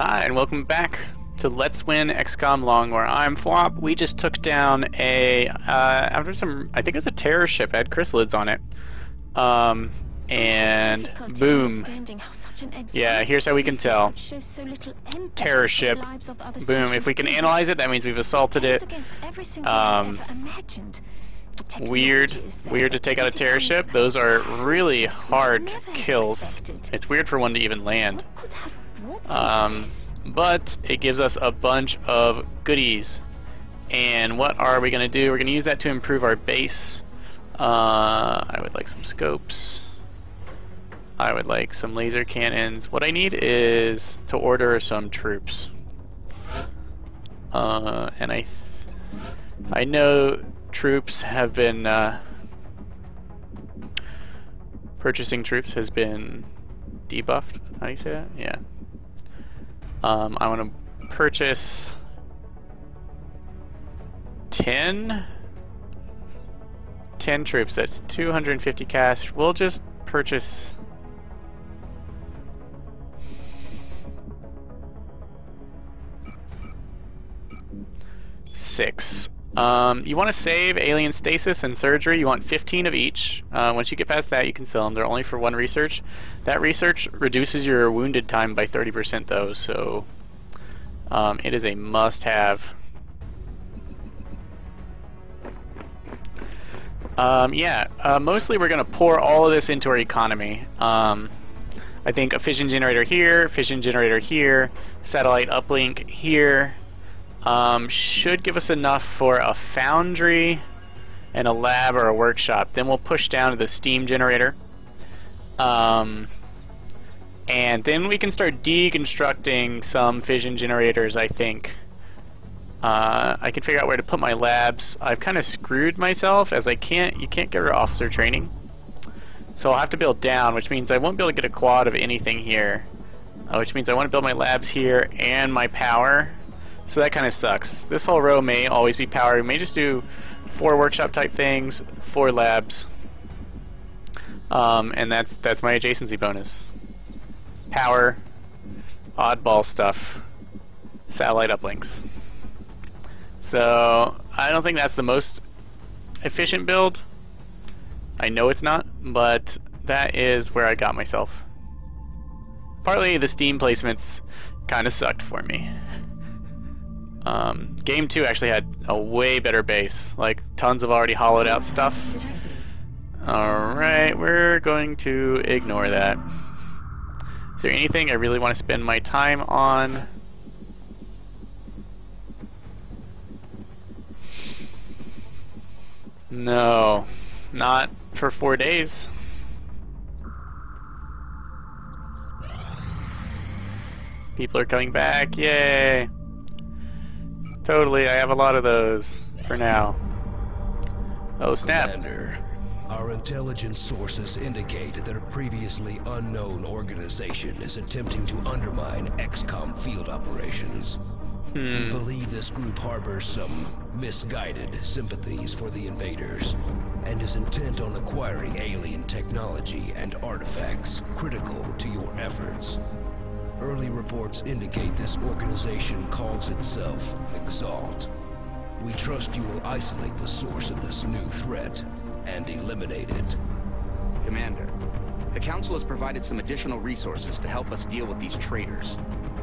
Hi, and welcome back to Let's Win XCOM Long War. I'm Phwop. We just took down after some, I think it was a terror ship, it had chrysalids on it. And boom. Yeah, here's how we can tell. Terror ship. Boom. If we can analyze it, that means we've assaulted it. Weird to take out a terror ship. Those are really hard kills. It's weird for one to even land. But it gives us a bunch of goodies. And what are we going to do? We're going to use that to improve our base. I would like some scopes. I would like some laser cannons. What I need is to order some troops. And I know troops have been purchasing troops has been debuffed. How do you say that? Yeah. I want to purchase 10 troops. That's 250 cash. We'll just purchase 6. You want to save alien stasis and surgery. You want 15 of each. Once you get past that, you can sell them. They're only for 1 research. That research reduces your wounded time by 30% though, so it is a must-have. Mostly we're going to pour all of this into our economy. I think a fission generator here, satellite uplink here. Should give us enough for a foundry and a lab or a workshop. Then we'll push down to the steam generator. And then we can start deconstructing some fission generators, I think. I can figure out where to put my labs. I've kind of screwed myself as you can't get rid of officer training. So I'll have to build down, which means I won't be able to get a quad of anything here. Which means I want to build my labs here and my power. So that kind of sucks. This whole row may always be power. We may just do 4 workshop type things, 4 labs, and that's my adjacency bonus. Power, oddball stuff, satellite uplinks. So I don't think that's the most efficient build. I know it's not, but that is where I got myself. Partly the steam placements kind of sucked for me. Game 2 actually had a way better base, like tons of already hollowed out stuff. Alright, we're going to ignore that. Is there anything I really want to spend my time on? No, not for 4 days. People are coming back, yay! Totally, I have a lot of those for now. Oh snap. Commander, our intelligence sources indicate that a previously unknown organization is attempting to undermine XCOM field operations. We believe this group harbors some misguided sympathies for the invaders and is intent on acquiring alien technology and artifacts critical to your efforts. Early reports indicate this organization calls itself Exalt. We trust you will isolate the source of this new threat and eliminate it. Commander, the Council has provided some additional resources to help us deal with these traitors.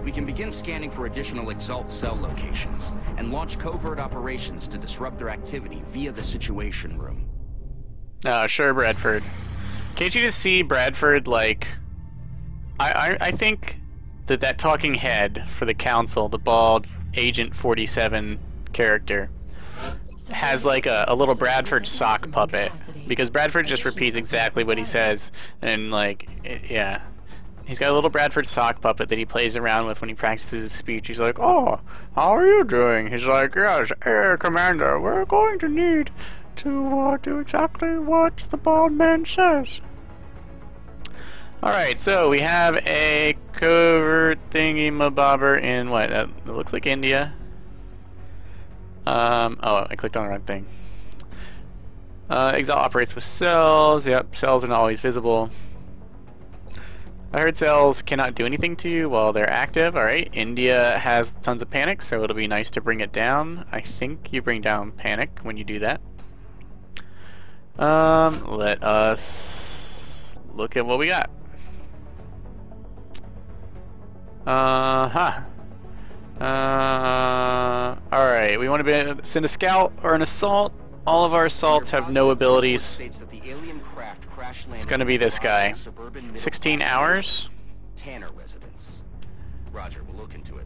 We can begin scanning for additional Exalt cell locations and launch covert operations to disrupt their activity via the Situation Room. Sure, Bradford. Can't you just see Bradford, like... I think that talking head for the Council, the bald Agent 47 character, has like a little Bradford sock puppet, because Bradford just repeats exactly what he says, and like, yeah. He's got a little Bradford sock puppet that he plays around with when he practices his speech. He's like, "Oh, how are you doing?" He's like, "Yes, Air Commander, we're going to need to do exactly what the bald man says." Alright, so we have a covert thingy-mabobber in what? That looks like India. Oh, I clicked on the wrong thing. Exalt operates with cells. Yep, cells are not always visible. I heard cells cannot do anything to you while they're active. Alright, India has tons of panic, so it'll be nice to bring it down. I think you bring down panic when you do that. Let us look at what we got. Alright, we want to send a scout or an assault. All of our assaults have no abilities. It's going to be this guy. 16 hours. Tanner residence. Roger, we'll look into it.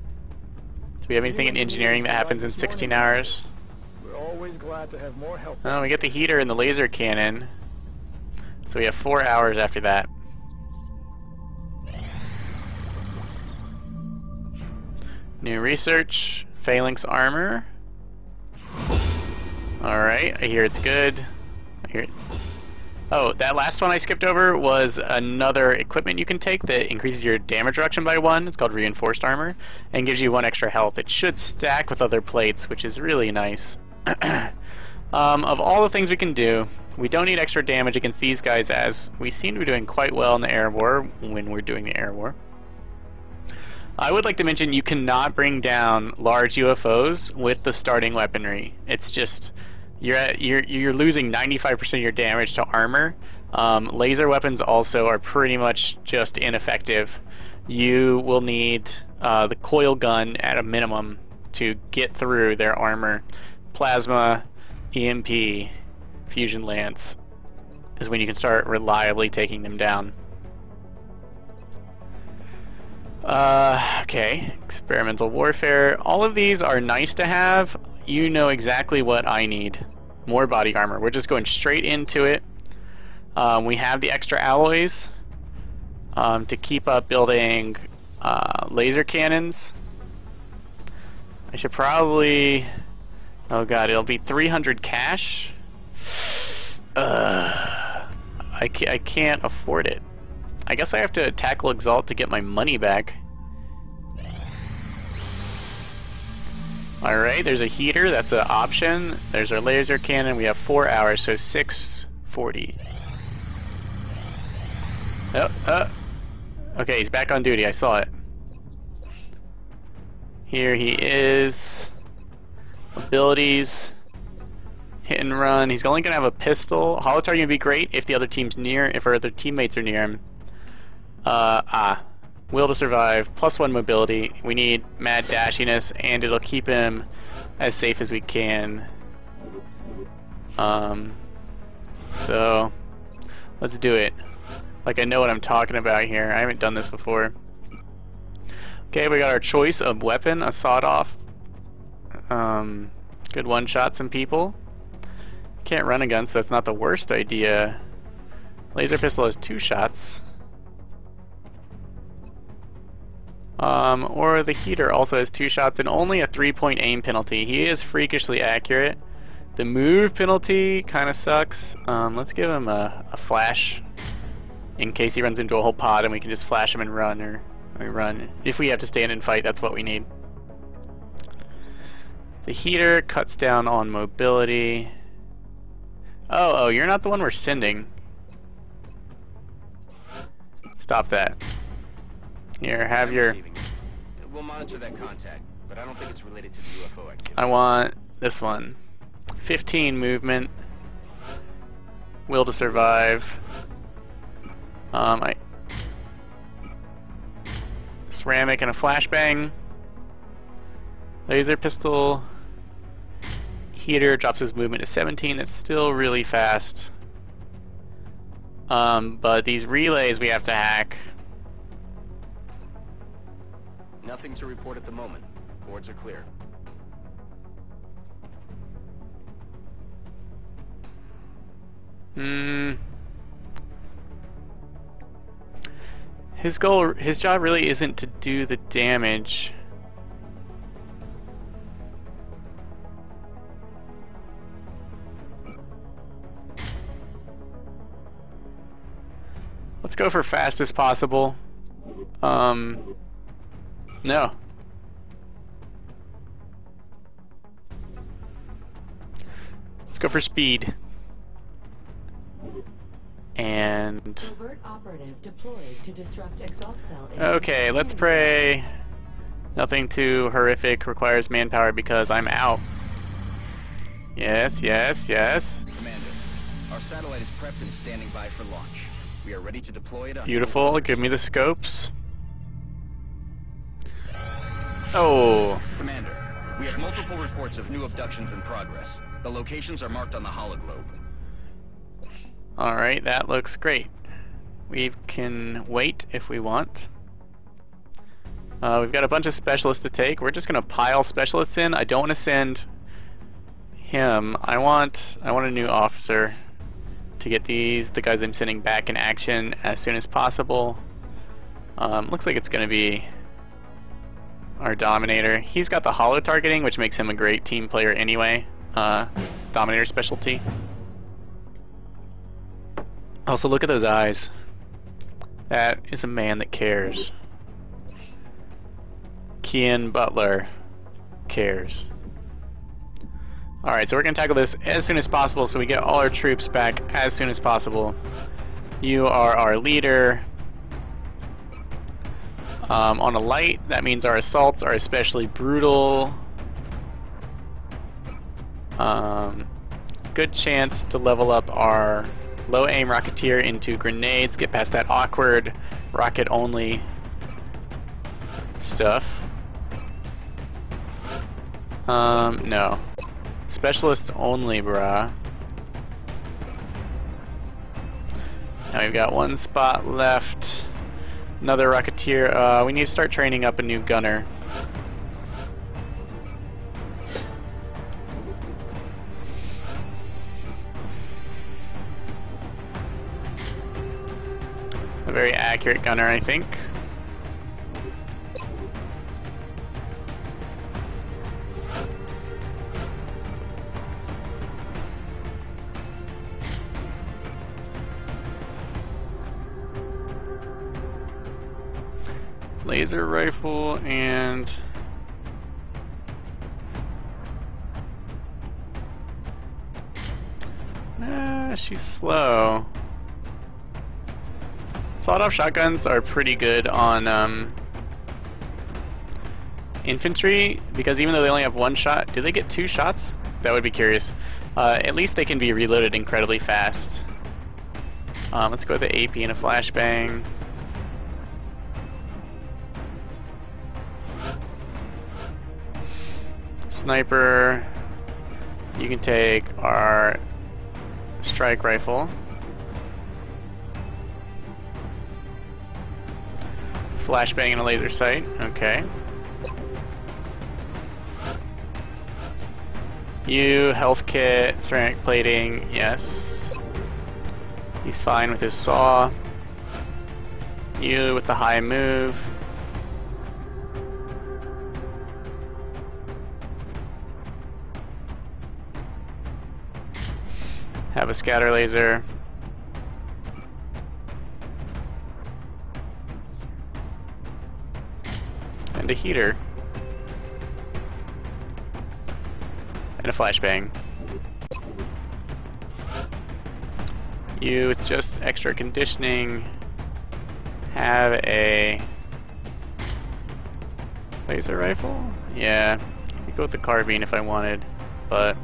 Do we have anything in engineering that happens in 16 hours? We're always glad to have more help. Oh, we get the heater and the laser cannon. So we have 4 hours after that. New research. Phalanx armor. Alright, I hear it's good. I hear it. Oh, that last one I skipped over was another equipment you can take that increases your damage reduction by 1. It's called reinforced armor and gives you 1 extra health. It should stack with other plates, which is really nice. Of all the things we can do, we don't need extra damage against these guys, as we seem to be doing quite well in the air war when we're doing the air war. I would like to mention you cannot bring down large UFOs with the starting weaponry. It's just you're losing 95% of your damage to armor. Laser weapons also are pretty much just ineffective. You will need the coil gun at a minimum to get through their armor. Plasma, EMP, fusion lance is when you can start reliably taking them down. Okay, experimental warfare. All of these are nice to have. You know exactly what I need. More body armor. We're just going straight into it. We have the extra alloys to keep up building laser cannons. I should probably... Oh god, it'll be 300 cash. I can't afford it. I guess I have to tackle Exalt to get my money back. Alright, there's a heater, that's an option. There's our laser cannon, we have 4 hours, so 6:40. Okay, he's back on duty, I saw it. Here he is. Abilities. Hit and run. He's only going to have a pistol. Holo target would be great if the other team's near, if our other teammates are near him. Will to survive, +1 mobility. We need mad dashiness, and it'll keep him as safe as we can. So let's do it. Like I know what I'm talking about here. I haven't done this before. Okay, we got our choice of weapon, a sawed-off. Good one-shot some people. Can't run a gun, so that's not the worst idea. Laser pistol has 2 shots. Or the heater also has 2 shots and only a 3-point aim penalty. He is freakishly accurate. The move penalty kind of sucks. Let's give him a flash in case he runs into a whole pod and we can just flash him and run, or run. If we have to stand and fight, that's what we need. The heater cuts down on mobility. Oh, you're not the one we're sending. Stop that. Here, have your... We'll monitor that contact, but I don't think it's related to the UFO activity. I want this one. 15 movement. Will to survive. Ceramic and a flashbang. Laser pistol. Heater drops his movement to 17. It's still really fast. But these relays we have to hack. Nothing to report at the moment. Boards are clear. His job really isn't to do the damage. Let's go for fast as possible. No. Let's go for speed. And Covert operative deployed to disrupt exalt cell. okay, let's pray nothing too horrific requires manpower because I'm out. Yes, yes, yes. Commander, our satellite is prepped and standing by for launch. We are ready to deploy it on Beautiful. Give me the scopes. Oh. Commander, we have multiple reports of new abductions in progress. The locations are marked on the hologlobe. Alright, that looks great. We can wait if we want. We've got a bunch of specialists to take. We're just gonna pile specialists in. I don't want to send him. I want a new officer to get the guys I'm sending back in action as soon as possible. Looks like it's gonna be our Dominator. He's got the holo targeting, which makes him a great team player anyway. Dominator specialty. Also, look at those eyes. That is a man that cares. Kian Butler cares. Alright, so we're going to tackle this as soon as possible so we get all our troops back as soon as possible. You are our leader. On a light, that means our assaults are especially brutal. Good chance to level up our low aim Rocketeer into grenades, get past that awkward rocket only stuff. No. Specialists only, bruh. Now we've got one spot left. Another Rocketeer. We need to start training up a new gunner. A very accurate gunner, I think. Laser rifle and she's slow. Sawed-off shotguns are pretty good on infantry because even though they only have one shot, do they get 2 shots? That would be curious. At least they can be reloaded incredibly fast. Let's go with the AP and a flashbang. Sniper, you can take our strike rifle. Flashbang and a laser sight, okay. You, health kit, ceramic plating, yes. He's fine with his saw. You with the high move. Have a scatter laser. And a heater. And a flashbang. You with just extra conditioning have a laser rifle? Yeah, I could go with the carbine if I wanted, but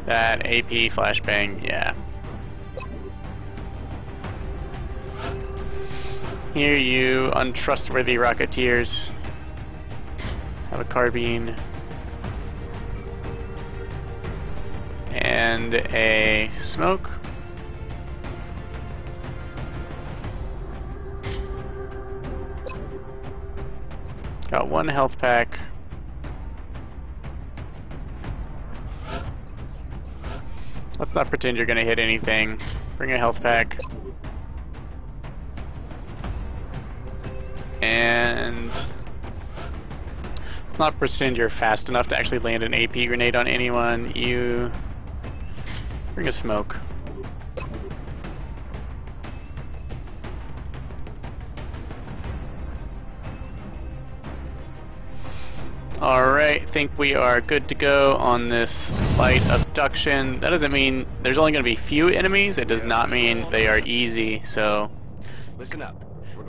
that AP flashbang, yeah. Here you untrustworthy Rocketeers. Have a carbine. And a smoke. Got 1 health pack. Let's not pretend you're gonna hit anything. Bring a health pack. And let's not pretend you're fast enough to actually land an AP grenade on anyone. You bring a smoke. Alright, think we are good to go on this light abduction. That doesn't mean there's only going to be few enemies. It does not mean they are easy, so... Listen up.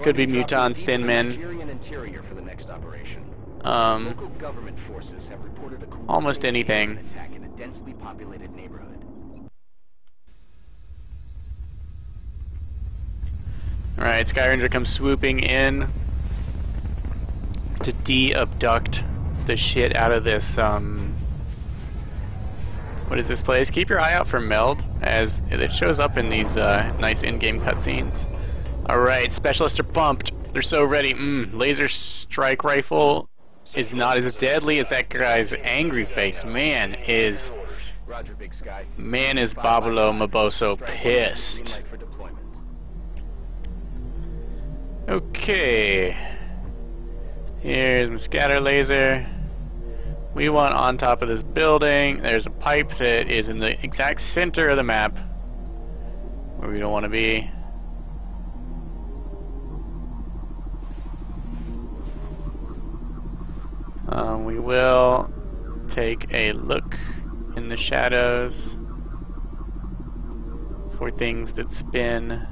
Could be mutons, thin men. For the next operation. Local government forces have reported a almost anything. attack in a densely populated neighborhood. Alright, Skyranger comes swooping in to de-abduct the shit out of this, what is this place? Keep your eye out for Meld, as it shows up in these nice in-game cutscenes. Alright, specialists are bumped. They're so ready. Laser strike rifle is not as deadly as that guy's angry face. Man is Babulo Maboso pissed. Okay. Here's my scatter laser. We want on top of this building. There's a pipe that is in the exact center of the map where we don't want to be. We will take a look in the shadows for things that spin.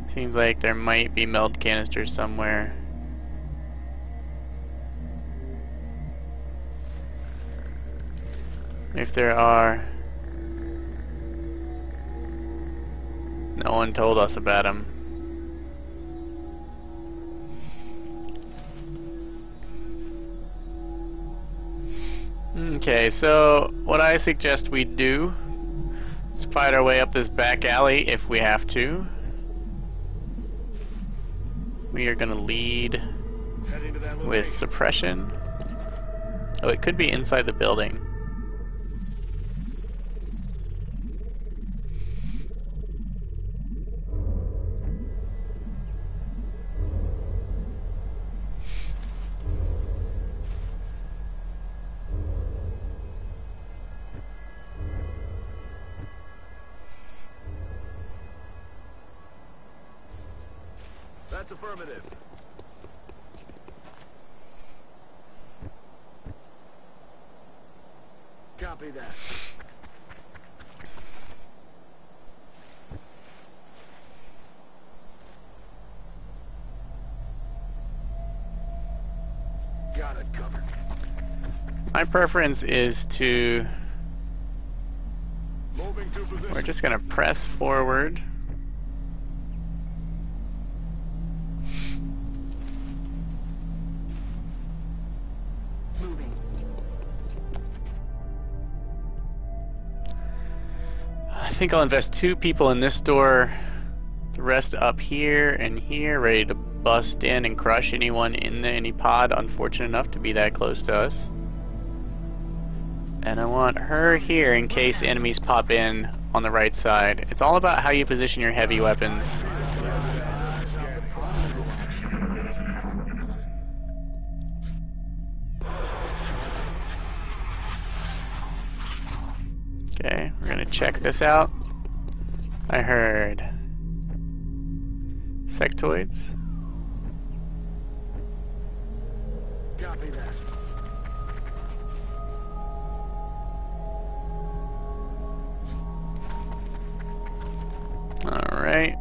Seems like there might be meld canisters somewhere. If there are, no one told us about them. Okay, so what I suggest we do is fight our way up this back alley if we have to. We are going to lead with suppression. Oh, it could be inside the building. That's affirmative. Copy that. Got it covered. My preference is to... Moving to position. We're just gonna press forward. I think I'll invest 2 people in this door, the rest up here and here, ready to bust in and crush anyone in any pod unfortunate enough to be that close to us. And I want her here in case enemies pop in on the right side. It's all about how you position your heavy weapons. Okay, we're gonna check this out. I heard sectoids. Copy that. All right.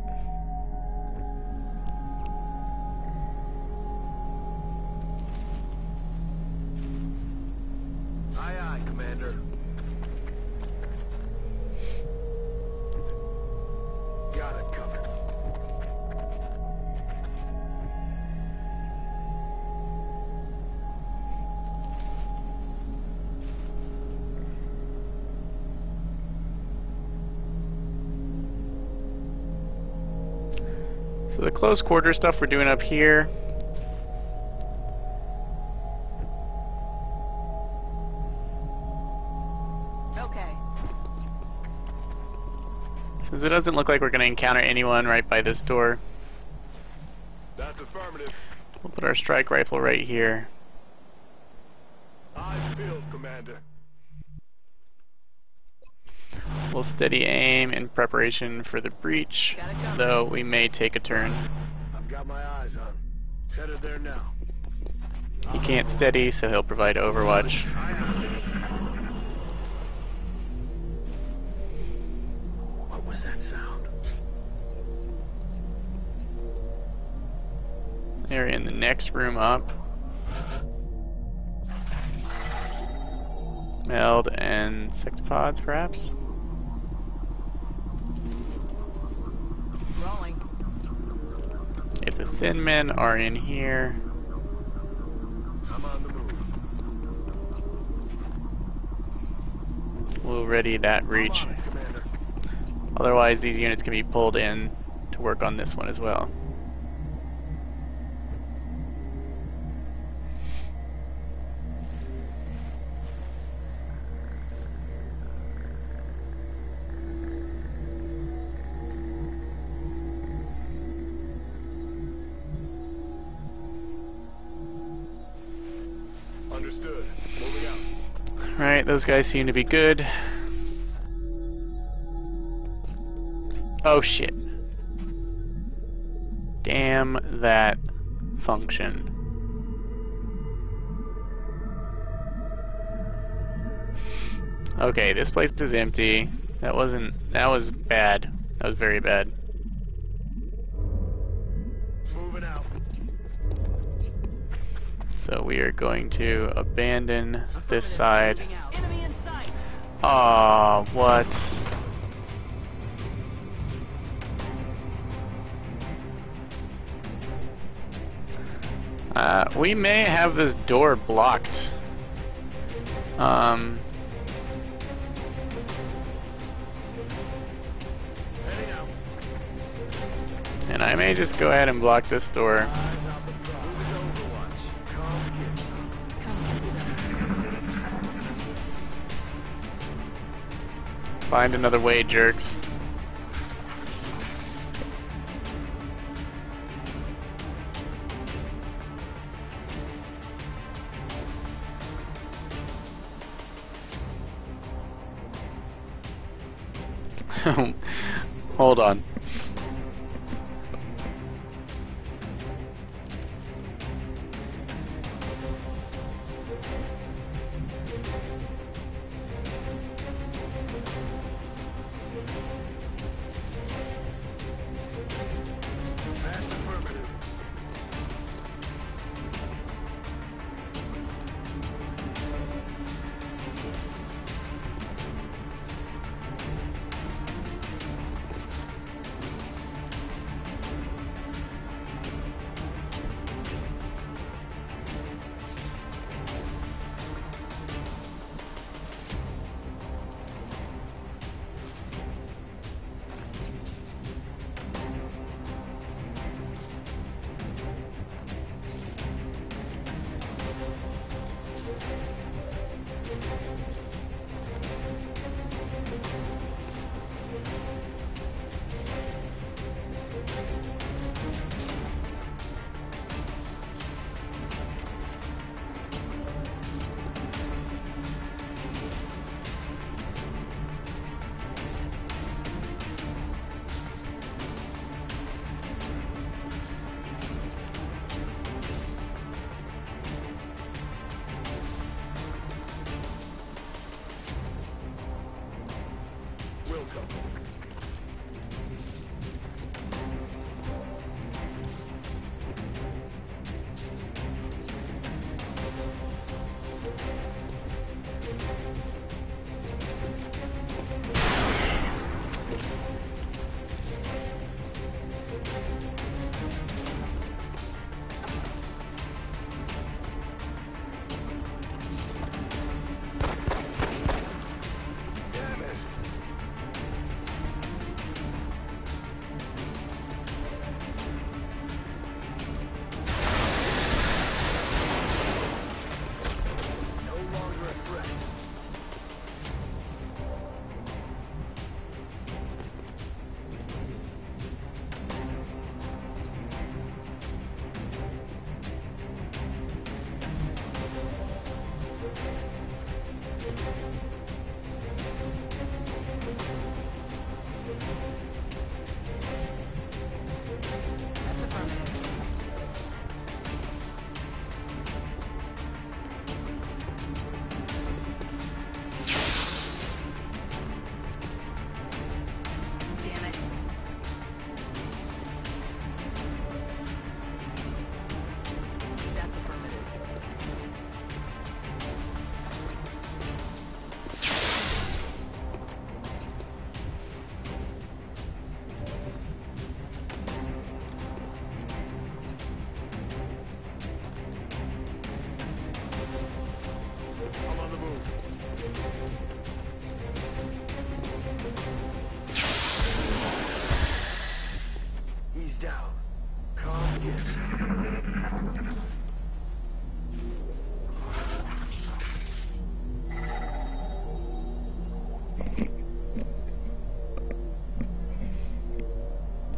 Aye, aye, Commander. Got it covered. So the close quarter stuff we're doing up here. Okay. Since it doesn't look like we're going to encounter anyone right by this door, That's affirmative. we'll put our strike rifle right here. Eyes peeled, Commander. We'll steady aim in preparation for the breach, though we may take a turn. I've got my eyes on him. Headed there now. He can't steady, so he'll provide overwatch. What was that sound? They're in the next room up. Meld and sectopods, perhaps? Rolling. If the thin men are in here, I'm on the move. we'll ready that reach. I'm on it, Commander. Otherwise, these units can be pulled in to work on this one as well. Understood. Moving out. Alright, those guys seem to be good. Oh shit. Damn that function. Okay, this place is empty. That was bad. That was very bad. Moving out. So we are going to abandon this side. Moving out. Enemy in sight. Aw, what? We may have this door blocked. Heading out. And I may just go ahead and block this door. Eyes out the front. Moving to Overwatch. Come get some. Come get some. Find another way, jerks. Hold on. Pass affirmative.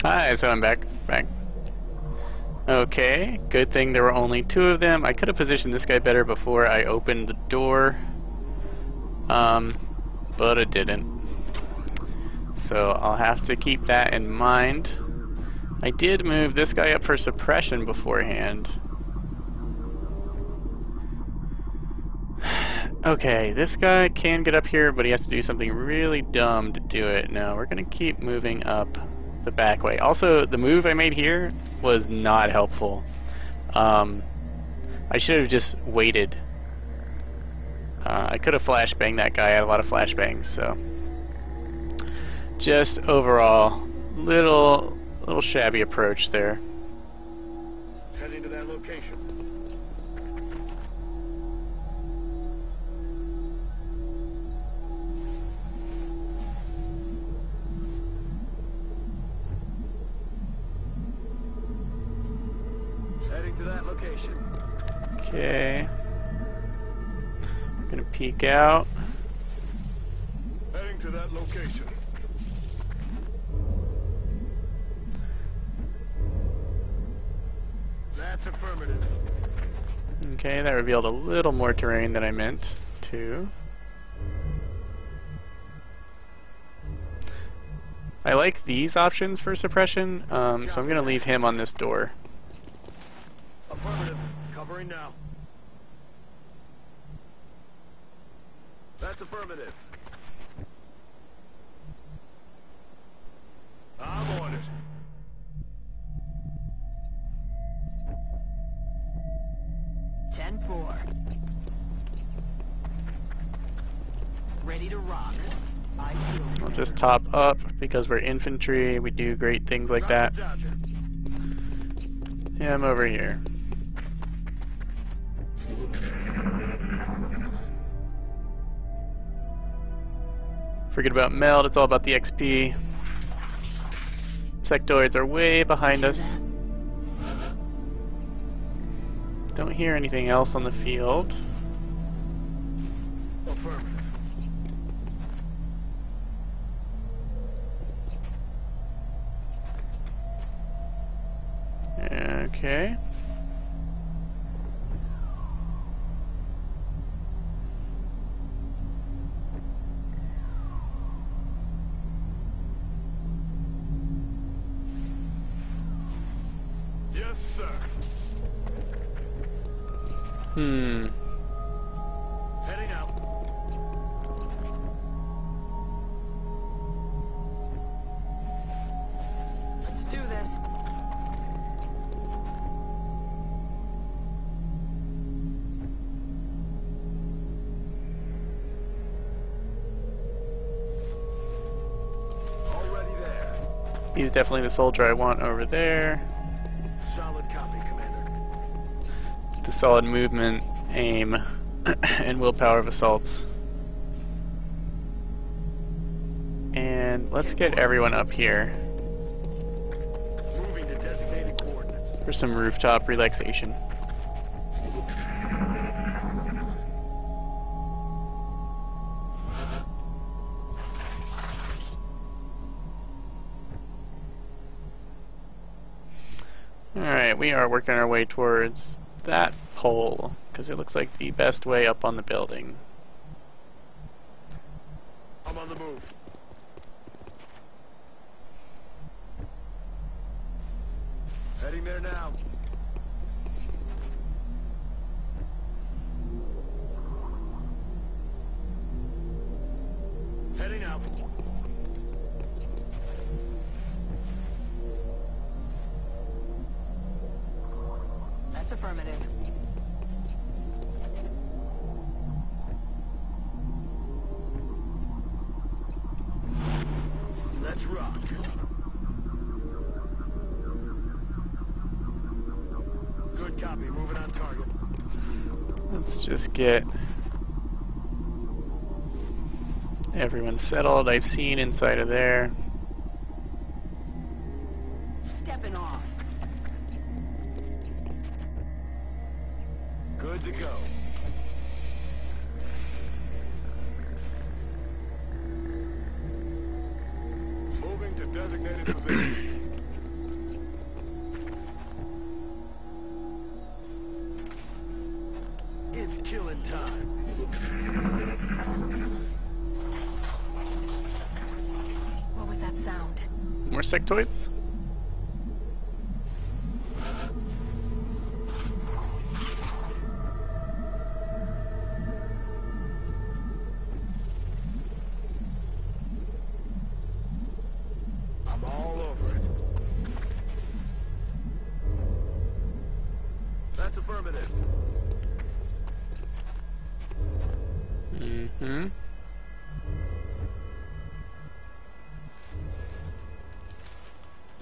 Hi, so I'm back. Okay, good thing there were only 2 of them. I could have positioned this guy better before I opened the door, but I didn't. So I'll have to keep that in mind. I did move this guy up for suppression beforehand. Okay, this guy can get up here, but he has to do something really dumb to do it. No, we're gonna keep moving up the back way. Also, the move I made here was not helpful. I should have just waited. I could have flashbanged that guy. I had a lot of flashbangs, so just overall, little shabby approach there. Heading to that location. Heading to that location. Okay. Gonna peek out. Heading to that location. That's affirmative. Okay, that revealed a little more terrain than I meant to. I like these options for suppression, so I'm gonna leave him on this door. Affirmative. Covering now. That's affirmative. I'm on it. Ready to rock. I feel I'll just top up because we're infantry. We do great things like that. Yeah, I'm over here. Forget about meld, it's all about the XP. Sectoids are way behind us. Don't hear anything else on the field. Affirmative. Okay. Yes, sir. Heading out. Let's do this. Already there. He's definitely the soldier I want over there. Solid copy, Commander. The solid movement, aim, and willpower of assaults. And let's get everyone up here Moving to designated coordinates. for some rooftop relaxation. Alright, we are working our way towards that pole, because it looks like the best way up on the building. I'm on the move. Heading there now. Heading out. That's affirmative. Let's rock. Good copy. Moving on target. Let's just get everyone settled. I've seen inside of there. Stepping off. Good to go. Moving to designated position. more sectoids. I'm all over it. That's affirmative. Mm-hmm.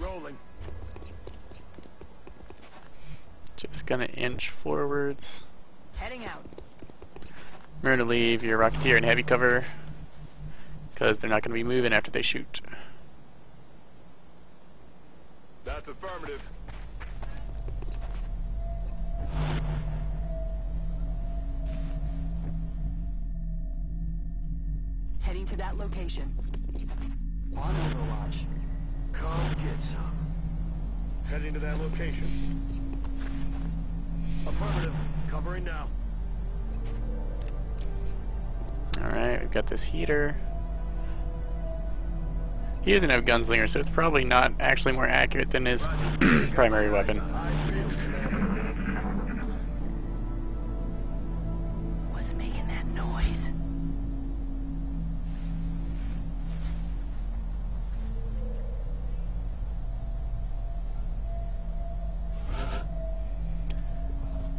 Rolling. Just gonna inch forwards. Heading out. We're gonna leave your Rocketeer in heavy cover, because they're not gonna be moving after they shoot. That's affirmative. Heading to that location. On Overwatch. Come get some. Heading to that location. Affirmative. Covering now. Alright, we've got this heater. He doesn't have gunslinger, so it's probably not actually more accurate than his primary weapon. I feel command. What's making that noise?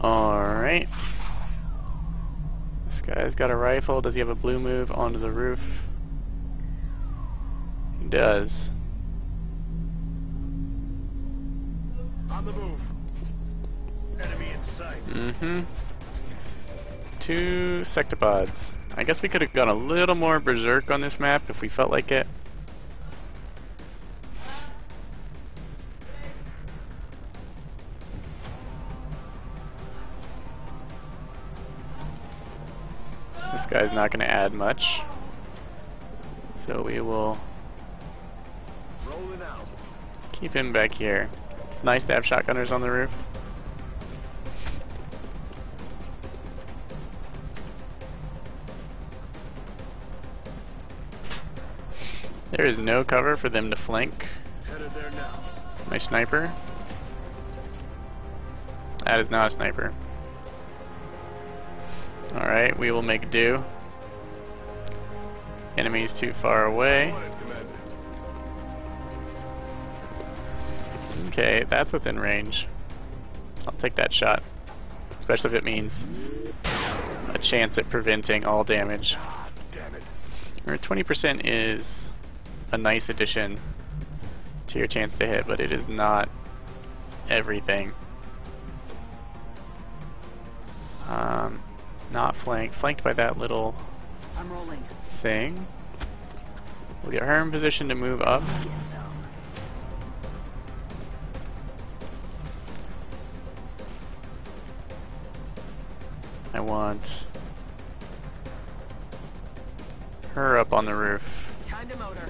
Alright. This guy's got a rifle. Does he have a blue move onto the roof? He does. On the move. Enemy in sight. Mm-hmm. 2 sectopods. I guess we could have gone a little more berserk on this map if we felt like it. This guy's not going to add much, so we will Rolling out. keep him back here. It's nice to have shotgunners on the roof. There is no cover for them to flank Headed there now. my sniper. That is not a sniper. Alright, we will make do. Enemy's too far away. On it, Commander. Okay, that's within range. I'll take that shot. Especially if it means a chance at preventing all damage. Ah, damn it. Or 20% is a nice addition to your chance to hit, but it is not everything. Not flanked. Flanked by that little I'm rolling. thing. We'll get her in position to move up. Get some. I want her up on the roof. Time to motor.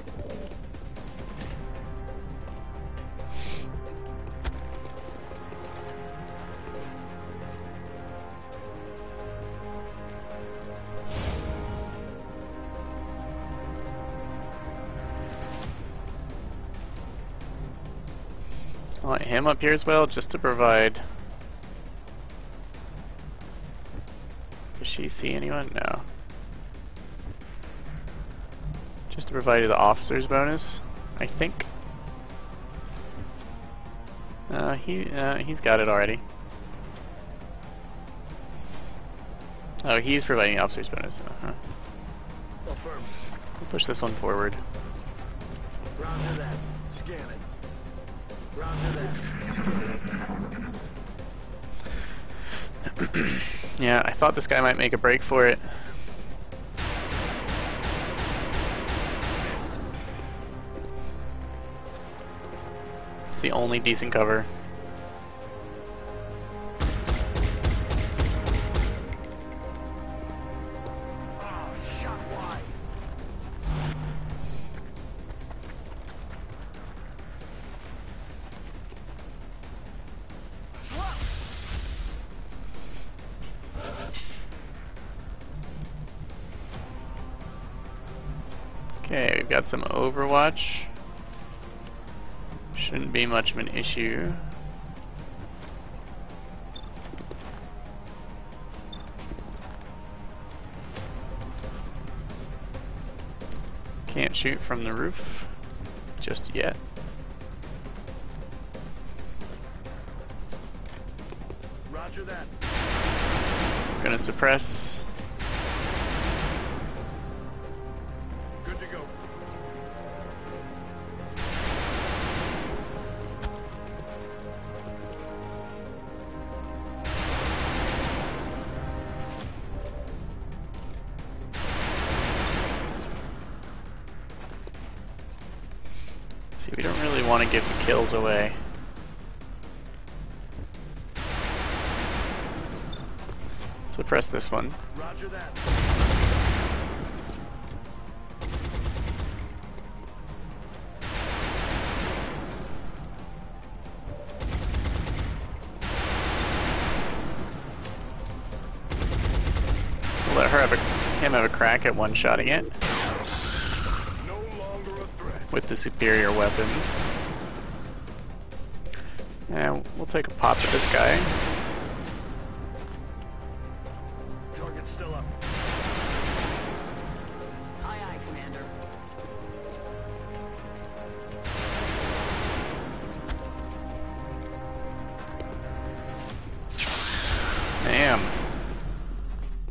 I want him up here as well, just to provide. Does she see anyone? No. Just to provide the officer's bonus, I think. He's got it already. Oh, he's providing the officer's bonus. Affirm. We'll push this one forward. Round to that. Scanning. Round to that. Scanning. Yeah, I thought this guy might make a break for it. Missed. It's the only decent cover. Oh, shot wide. Okay, we've got some Overwatch. Shouldn't be much of an issue. Can't shoot from the roof just yet. Roger that. Gonna suppress. Good to go. See, we don't really want to give the kills away. Suppress this one. Roger that. We'll let her him have a crack at one-shotting it No longer a threat. with the superior weapon. And we'll take a pop at this guy. Target's still up. Aye, aye, Commander. Damn,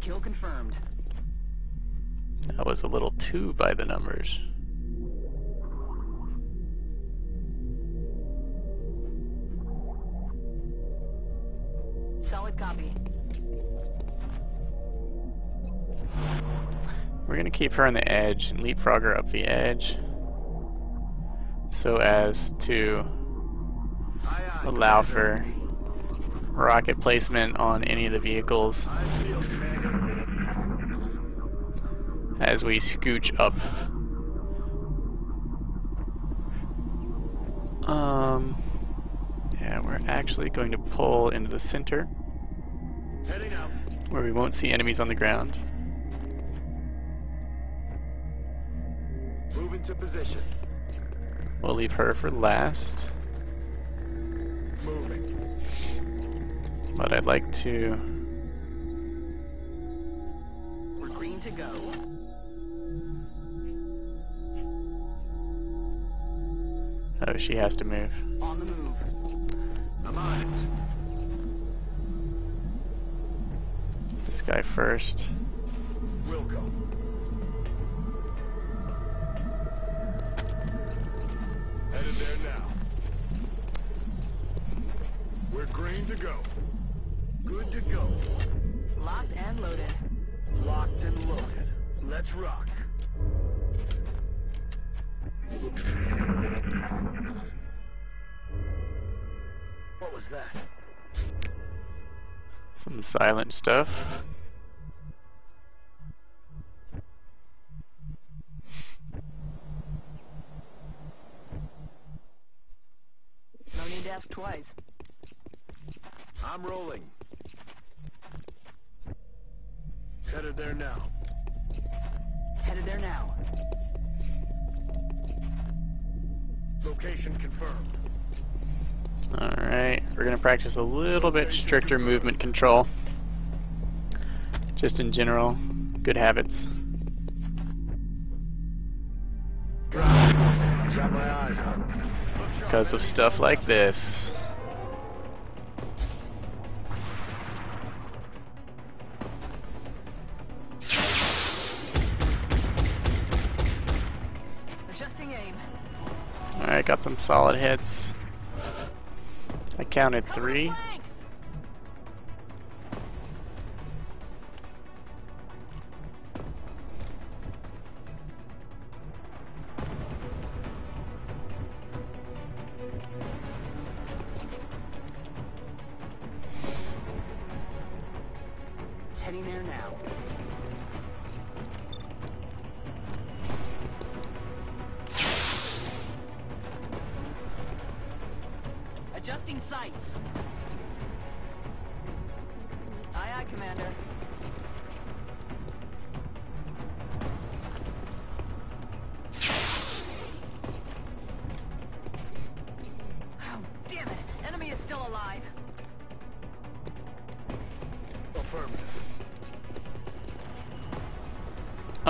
Kill confirmed. that was a little too by the numbers. Solid copy. We're gonna keep her on the edge and leapfrog her up the edge so as to Aye, aye. allow for rocket placement on any of the vehicles I feel, Commander. as we scooch up. Yeah, we're actually going to pull into the center Heading out. where we won't see enemies on the ground. Move into position. We'll leave her for last, Moving. but I'd like to... We're green to go. Oh, she has to move. On the move. I'm on it. This guy first. We'll go. Headed there now. We're green to go. Good to go. Locked and loaded. Locked and loaded. Let's rock. What was that? Some silent stuff. No need to ask twice. I'm rolling. Headed there now. Headed there now. Location confirmed. Alright, we're gonna practice a little bit stricter movement control. Just in general, good habits. Got my eyes on. Because of stuff like this. Adjusting aim. Alright, got some solid hits. I counted 3. Flanks! Heading there now. Adjusting sights. Aye, aye, Commander.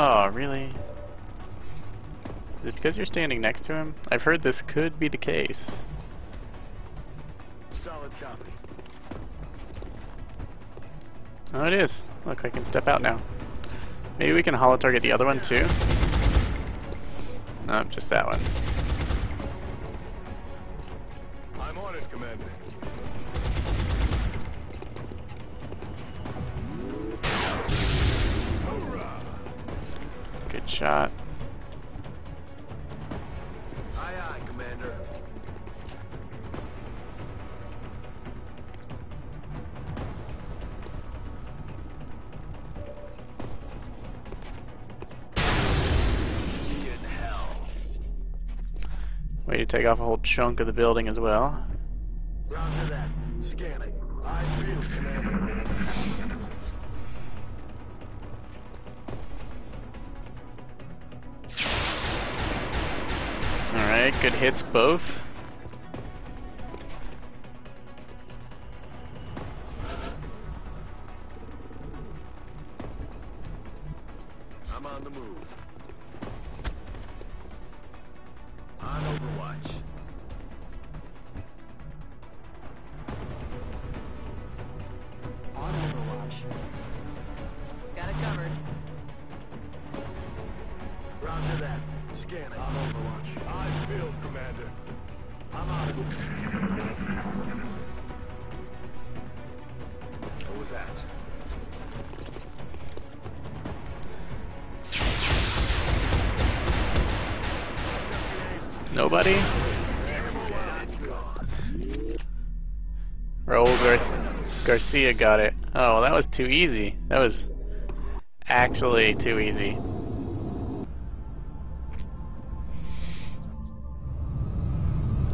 Oh, really? Is it because you're standing next to him? I've heard this could be the case. Solid copy. Oh, it is. Look, I can step out now. Maybe we can holo-target the other one too? No, just that one. I'm on it, Commander. Good shot. Aye, aye, Commander. In hell. Way to take off a whole chunk of the building as well. Roger that. Scanning. I feel, Commander. Alright, good hits both. I'm on the move. On Overwatch. On Overwatch. Got it covered. Roger that. Scanning. On Overwatch. I feel, Commander. I'm on it. What was that? Nobody? Raul Garcia got it. Oh, well, that was too easy. That was actually too easy.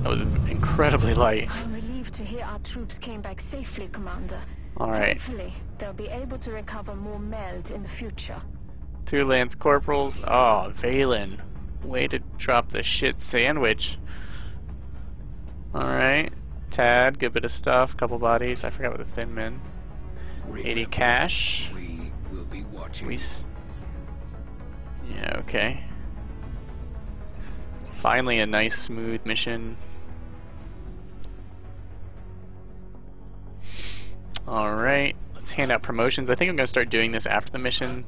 That was incredibly light. I'm relieved to hear our troops came back safely, Commander. Alright. Hopefully, they'll be able to recover more meld in the future. 2 Lance Corporals. Oh, Valen. Way to drop the shit sandwich. Alright. Tad, good bit of stuff. Couple bodies. I forgot what the thin men. 80 cash. We will be watching. Yeah, okay. Finally a nice smooth mission. Alright, let's hand out promotions. I think I'm going to start doing this after the mission.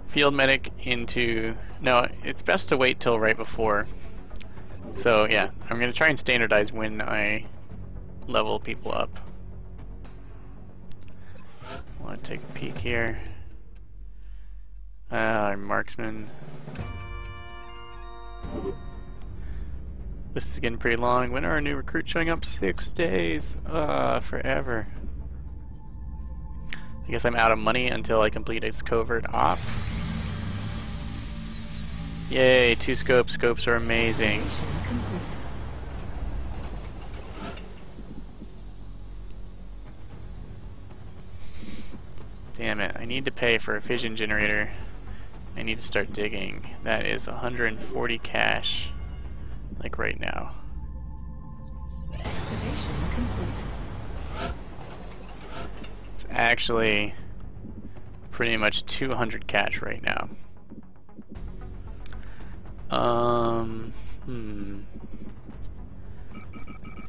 Field medic into... No, it's best to wait till right before. So yeah, I'm going to try and standardize when I level people up. I want to take a peek here. Marksman. This is getting pretty long. When are our new recruits showing up? 6 days. Forever. I guess I'm out of money until I complete its covert op. Yay, 2 scopes. Scopes are amazing. Damn it, I need to pay for a fission generator. I need to start digging. That is 140 cash. Like right now. Excavation complete. It's actually pretty much 200 cash right now.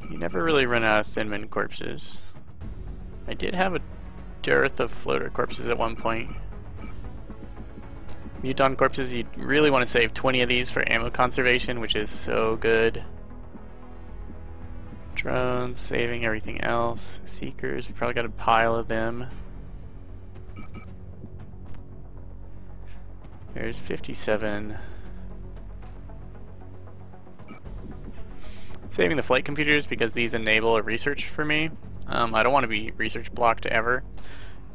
You never really run out of Thinman corpses. I did have a dearth of floater corpses at one point. Muton corpses, you really want to save 20 of these for ammo conservation, which is so good. Drones, saving everything else. Seekers, we probably got a pile of them. There's 57. Saving the flight computers because these enable a research for me. I don't want to be research blocked ever.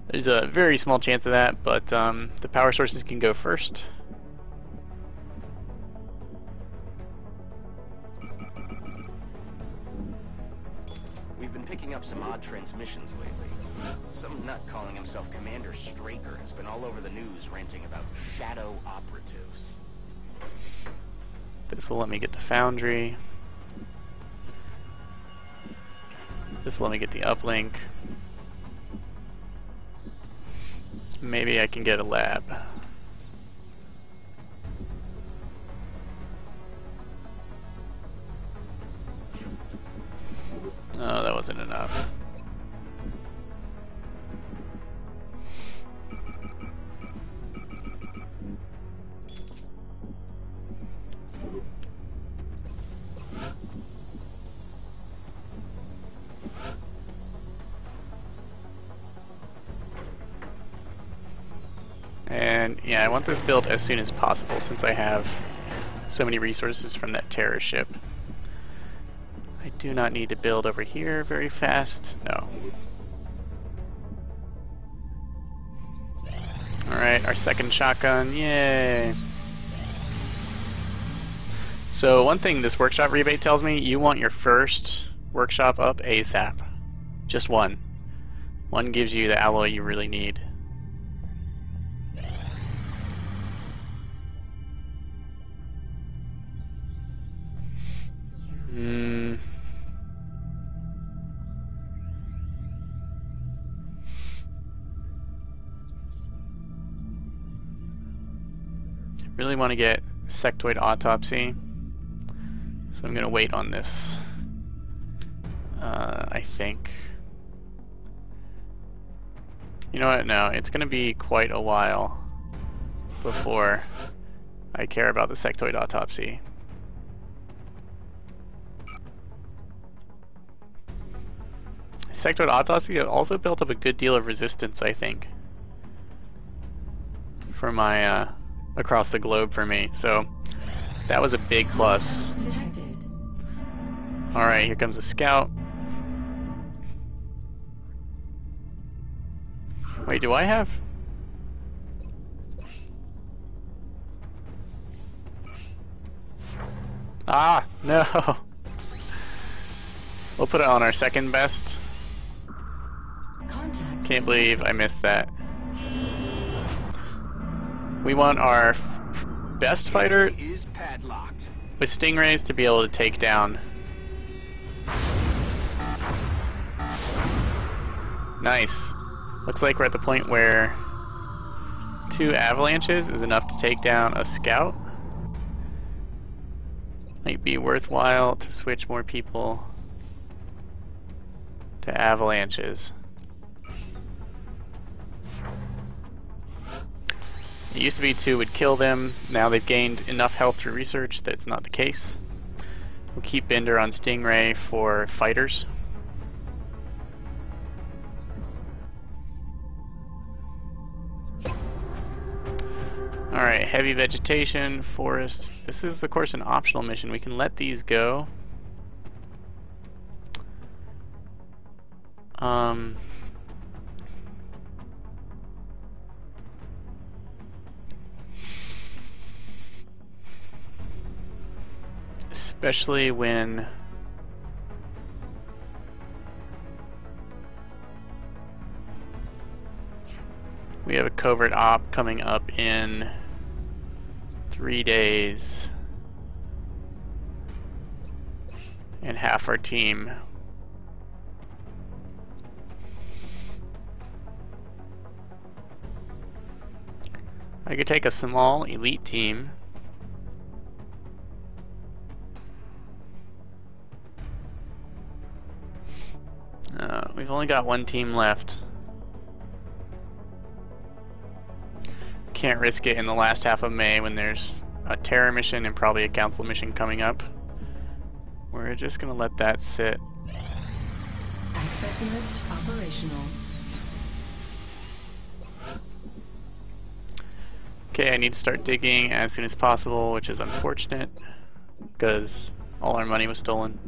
There's a very small chance of that, but the power sources can go first. We've been picking up some odd transmissions lately. Some nut calling himself Commander Straker has been all over the news ranting about shadow operatives. This will let me get the foundry. This will let me get the uplink. Maybe I can get a lab. wasn't enough. And yeah, I want this built as soon as possible since I have so many resources from that terror ship. I do not need to build over here very fast. No. Alright, our second shotgun. Yay! So one thing this workshop rebate tells me, you want your first workshop up ASAP. Just one. One gives you the alloy you really need. Really want to get sectoid autopsy, so I'm going to wait on this. I think. You know what? No, it's going to be quite a while before I care about the sectoid autopsy. Sectoid autopsy also built up a good deal of resistance, I think, for my across the globe for me, so that was a big plus. Alright, here comes a scout. Wait, do I have? Ah, no! We'll put it on our second best. Can't believe I missed that. We want our best fighter with stingrays to be able to take down. Nice. Looks like we're at the point where 2 avalanches is enough to take down a scout. Might be worthwhile to switch more people to avalanches. It used to be 2 would kill them. Now they've gained enough health through research that it's not the case. We'll keep Bender on Stingray for fighters. Alright, heavy vegetation, forest. This is of course an optional mission. We can let these go. Especially when we have a covert op coming up in 3 days and half our team. I could take a small elite team. We've only got 1 team left. Can't risk it in the last half of May when there's a terror mission and probably a council mission coming up. We're just gonna let that sit. Access lift operational. Okay, I need to start digging as soon as possible, which is unfortunate because all our money was stolen.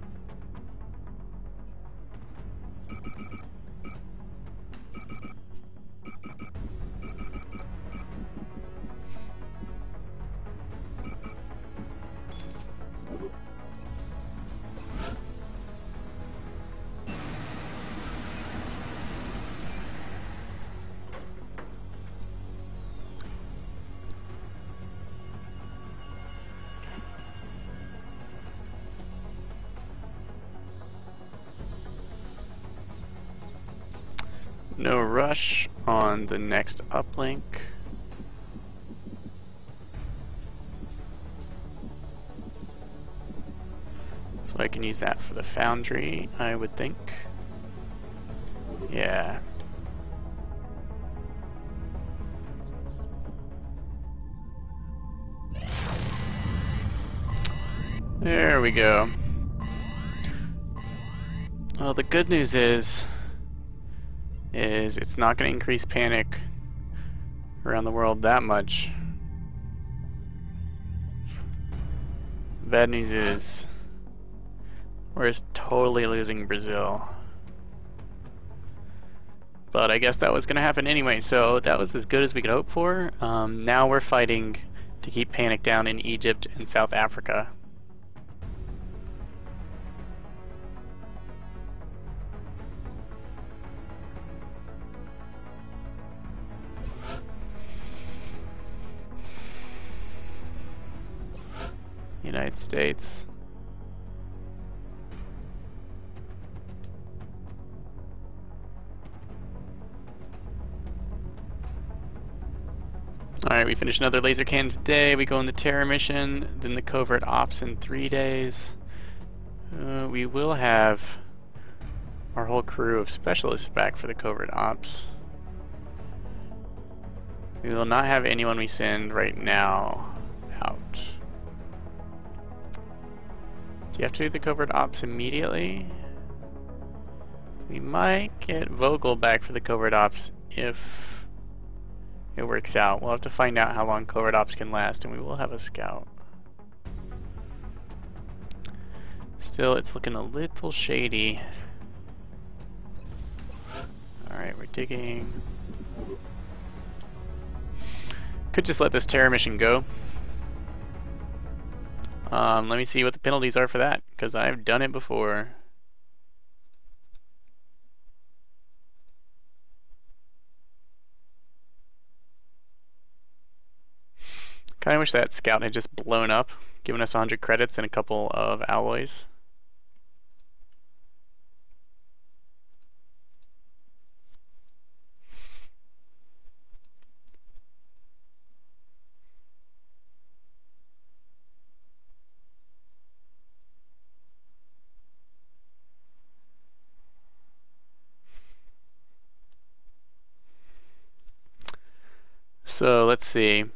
No rush on the next uplink. So I can use that for the foundry, I would think. Yeah. There we go. Well, the good news is it's not going to increase panic around the world that much. Bad news is we're totally losing Brazil. But I guess that was going to happen anyway, so that was as good as we could hope for. Now we're fighting to keep panic down in Egypt and South Africa. United States. Alright, we finished another laser cannon today. We go on the terror mission, then the covert ops in 3 days. We will have our whole crew of specialists back for the covert ops. We will not have anyone we send right now out. Do you have to do the covert ops immediately? We might get Vogel back for the covert ops if it works out. We'll have to find out how long covert ops can last, and we will have a scout. Still, it's looking a little shady. Alright, we're digging. Could just let this terror mission go. Let me see what the penalties are for that, because I've done it before. Kinda wish that scout had just blown up, given us 100 credits and a couple of alloys. So let's see.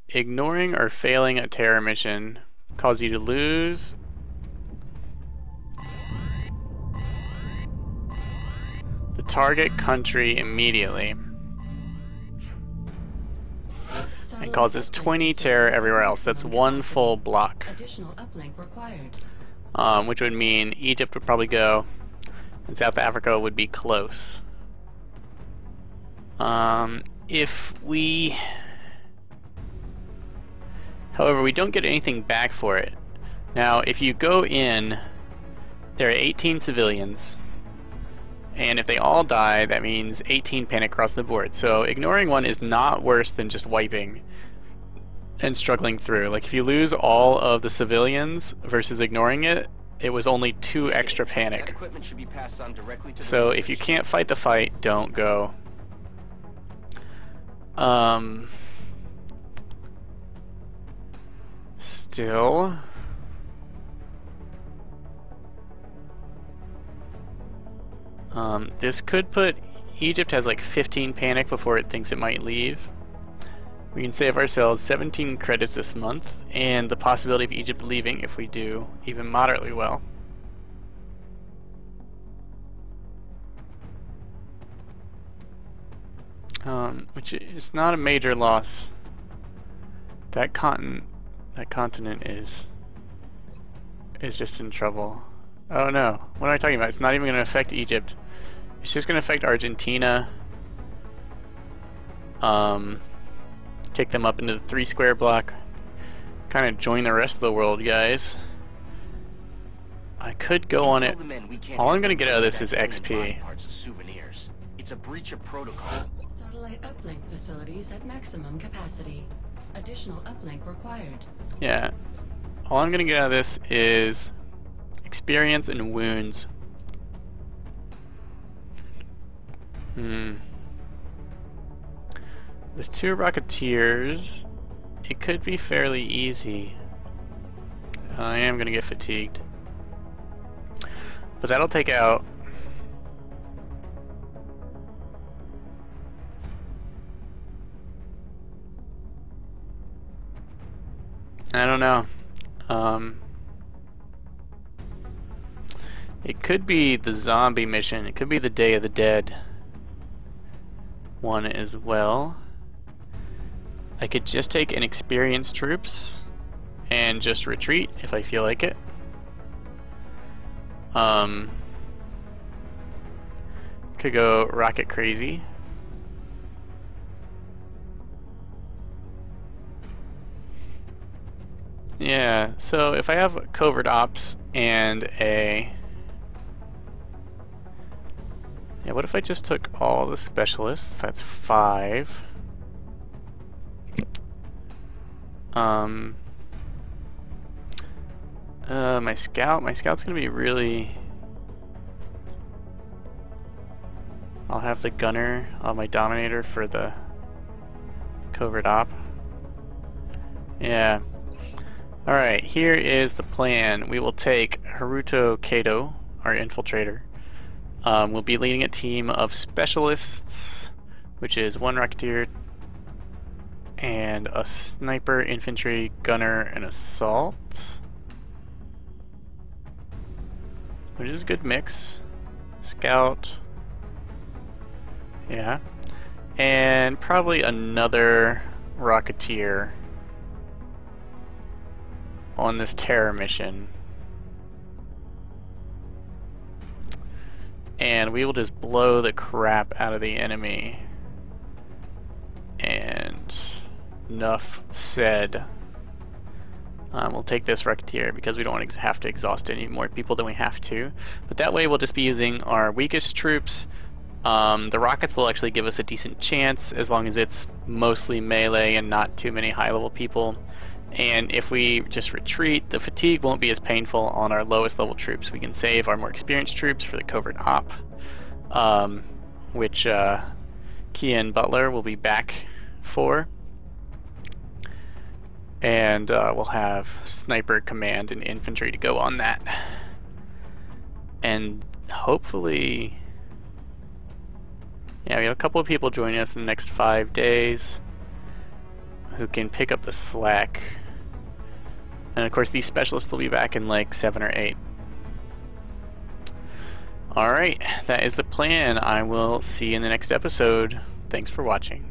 Ignoring or failing a terror mission cause you to lose the target country immediately and causes 20 terror everywhere else. That's one full block. Additional uplink required. Which would mean Egypt would probably go and South Africa would be close. However, we don't get anything back for it. Now, if you go in, there are 18 civilians, and if they all die, that means 18 panic across the board. So ignoring one is not worse than just wiping and struggling through. Like, if you lose all of the civilians versus ignoring it, it was only 2 extra panic. So if you can't fight the fight, don't go. Still, this could put Egypt has like 15 panic before it thinks it might leave. We can save ourselves 17 credits this month, and the possibility of Egypt leaving if we do even moderately well. Which is not a major loss. That continent is just in trouble. Oh no, what am I talking about? It's not even going to affect Egypt. It's just going to affect Argentina. Kick them up into the 3 square block. Kind of join the rest of the world, guys. I could go on it. All I'm going to get out of this is XP. It's a breach of protocol. Satellite uplink facilities at maximum capacity. Additional uplink required. Yeah. All I'm gonna get out of this is experience and wounds. The 2 Rocketeers, it could be fairly easy. I am gonna get fatigued. But that'll take out... I don't know. It could be the zombie mission. It could be the Day of the Dead one as well. I could just take inexperienced troops and just retreat if I feel like it. Could go rocket crazy. Yeah, so if I have covert ops and a... Yeah, what if I just took all the specialists? That's 5. My scout's gonna be really... I'll have the gunner on my dominator for the covert op. Yeah. Alright, here is the plan. We will take Haruto Kato, our infiltrator. We'll be leading a team of specialists, which is 1 rocketeer and a sniper, infantry, gunner, and assault. Which is a good mix. Scout. Yeah. And probably another rocketeer on this terror mission. And we will just blow the crap out of the enemy. And enough said. We'll take this rocketeer because we don't want to have to exhaust any more people than we have to. But that way we'll just be using our weakest troops. The rockets will actually give us a decent chance as long as it's mostly melee and not too many high level people. And if we just retreat, the fatigue won't be as painful on our lowest level troops. We can save our more experienced troops for the covert op, which Kian Butler will be back for. And we'll have sniper command and infantry to go on that. And hopefully... Yeah, we have a couple of people joining us in the next 5 days who can pick up the slack. And of course these specialists will be back in like 7 or 8. Alright, that is the plan. I will see you in the next episode. Thanks for watching.